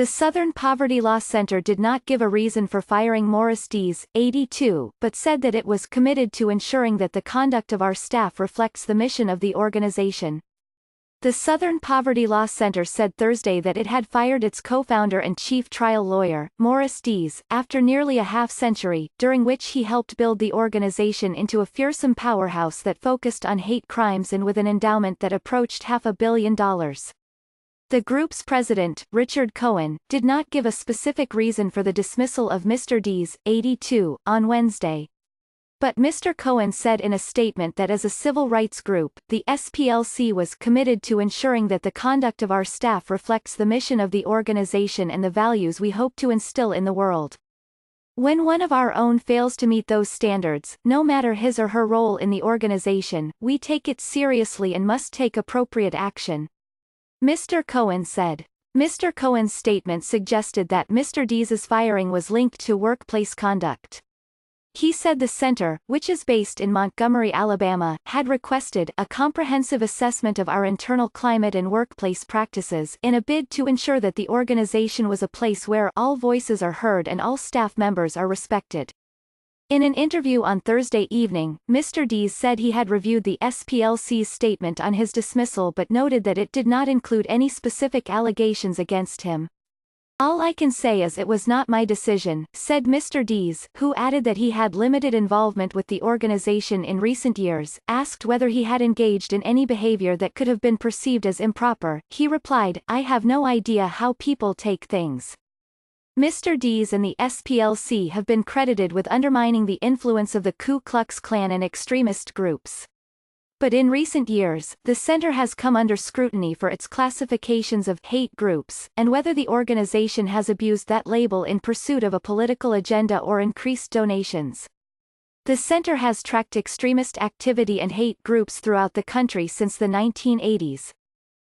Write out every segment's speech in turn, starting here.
The Southern Poverty Law Center did not give a reason for firing Morris Dees, 82, but said that it was committed to ensuring that the conduct of our staff reflects the mission of the organization. The Southern Poverty Law Center said Thursday that it had fired its co-founder and chief trial lawyer, Morris Dees, after nearly a half-century, during which he helped build the organization into a fearsome powerhouse that focused on hate crimes and with an endowment that approached $500 million. The group's president, Richard Cohen, did not give a specific reason for the dismissal of Mr. Dees, 82, on Wednesday. But Mr. Cohen said in a statement that as a civil rights group, the SPLC was committed to ensuring that the conduct of our staff reflects the mission of the organization and the values we hope to instill in the world. When one of our own fails to meet those standards, no matter his or her role in the organization, we take it seriously and must take appropriate action. Mr. Cohen said. Mr. Cohen's statement suggested that Mr. Dees's firing was linked to workplace conduct. He said the center, which is based in Montgomery, Alabama, had requested a comprehensive assessment of our internal climate and workplace practices in a bid to ensure that the organization was a place where all voices are heard and all staff members are respected. In an interview on Thursday evening, Mr. Dees said he had reviewed the SPLC's statement on his dismissal but noted that it did not include any specific allegations against him. "All I can say is it was not my decision," said Mr. Dees, who added that he had limited involvement with the organization in recent years. Asked whether he had engaged in any behavior that could have been perceived as improper, he replied, "I have no idea how people take things." Mr. Dees and the SPLC have been credited with undermining the influence of the Ku Klux Klan and extremist groups. But in recent years, the center has come under scrutiny for its classifications of hate groups, and whether the organization has abused that label in pursuit of a political agenda or increased donations. The center has tracked extremist activity and hate groups throughout the country since the 1980s.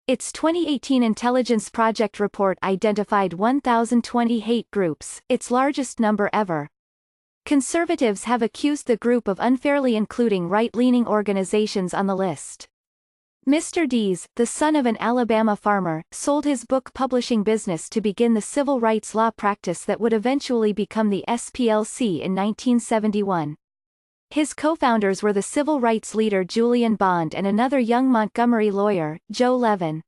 Its 2018 Intelligence Project report identified 1,020 hate groups, its largest number ever. Conservatives have accused the group of unfairly including right-leaning organizations on the list. Mr. Dees, the son of an Alabama farmer, sold his book publishing business to begin the civil rights law practice that would eventually become the SPLC in 1971. His co-founders were the civil rights leader Julian Bond and another young Montgomery lawyer, Joe Levin.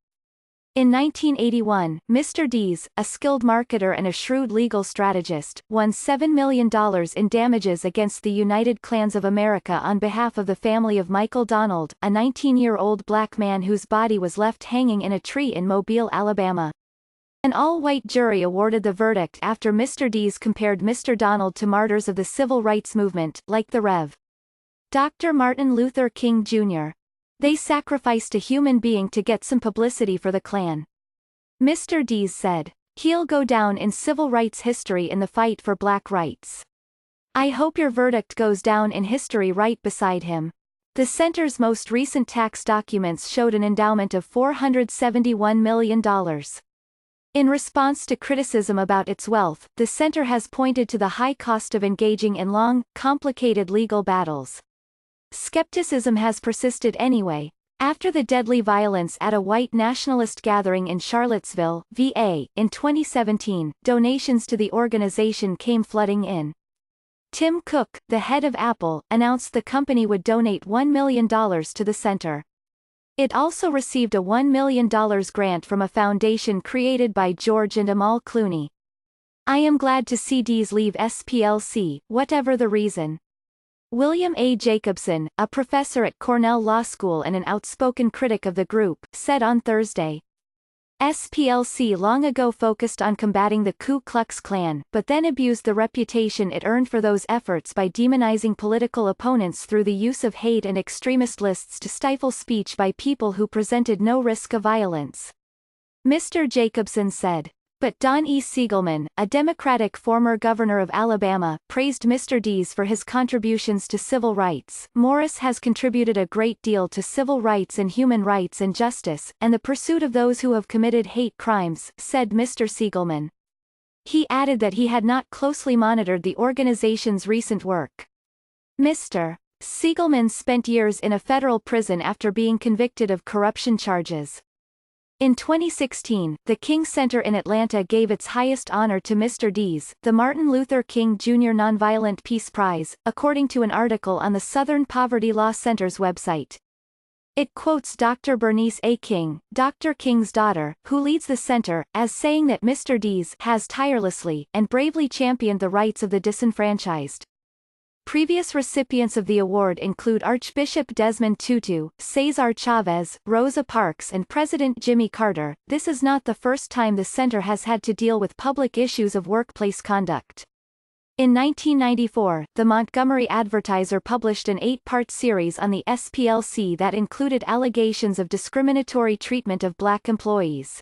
In 1981, Mr. Dees, a skilled marketer and a shrewd legal strategist, won $7 million in damages against the United Klans of America on behalf of the family of Michael Donald, a 19-year-old black man whose body was left hanging in a tree in Mobile, Alabama. An all-white jury awarded the verdict after Mr. Dees compared Mr. Donald to martyrs of the civil rights movement, like the Rev. Dr. Martin Luther King Jr. They sacrificed a human being to get some publicity for the Klan. Mr. Dees said, "He'll go down in civil rights history in the fight for black rights. I hope your verdict goes down in history right beside him." The center's most recent tax documents showed an endowment of $471 million. In response to criticism about its wealth, the center has pointed to the high cost of engaging in long, complicated legal battles. Skepticism has persisted anyway. After the deadly violence at a white nationalist gathering in Charlottesville, VA, in 2017, donations to the organization came flooding in. Tim Cook, the head of Apple, announced the company would donate $1 million to the center. It also received a $1 million grant from a foundation created by George and Amal Clooney. "I am glad to see Dees leave SPLC, whatever the reason." William A. Jacobson, a professor at Cornell Law School and an outspoken critic of the group, said on Thursday. SPLC long ago focused on combating the Ku Klux Klan, but then abused the reputation it earned for those efforts by demonizing political opponents through the use of hate and extremist lists to stifle speech by people who presented no risk of violence. Mr. Jacobson said. But Don E. Siegelman, a Democratic former governor of Alabama, praised Mr. Dees for his contributions to civil rights. "Morris has contributed a great deal to civil rights and human rights and justice, and the pursuit of those who have committed hate crimes," said Mr. Siegelman. He added that he had not closely monitored the organization's recent work. Mr. Siegelman spent years in a federal prison after being convicted of corruption charges. In 2016, the King Center in Atlanta gave its highest honor to Mr. Dees, the Martin Luther King Jr. Nonviolent Peace Prize, according to an article on the Southern Poverty Law Center's website. It quotes Dr. Bernice A. King, Dr. King's daughter, who leads the center, as saying that Mr. Dees has tirelessly and bravely championed the rights of the disenfranchised. Previous recipients of the award include Archbishop Desmond Tutu, Cesar Chavez, Rosa Parks and President Jimmy Carter. This is not the first time the center has had to deal with public issues of workplace conduct. In 1994, the Montgomery Advertiser published an 8-part series on the SPLC that included allegations of discriminatory treatment of black employees.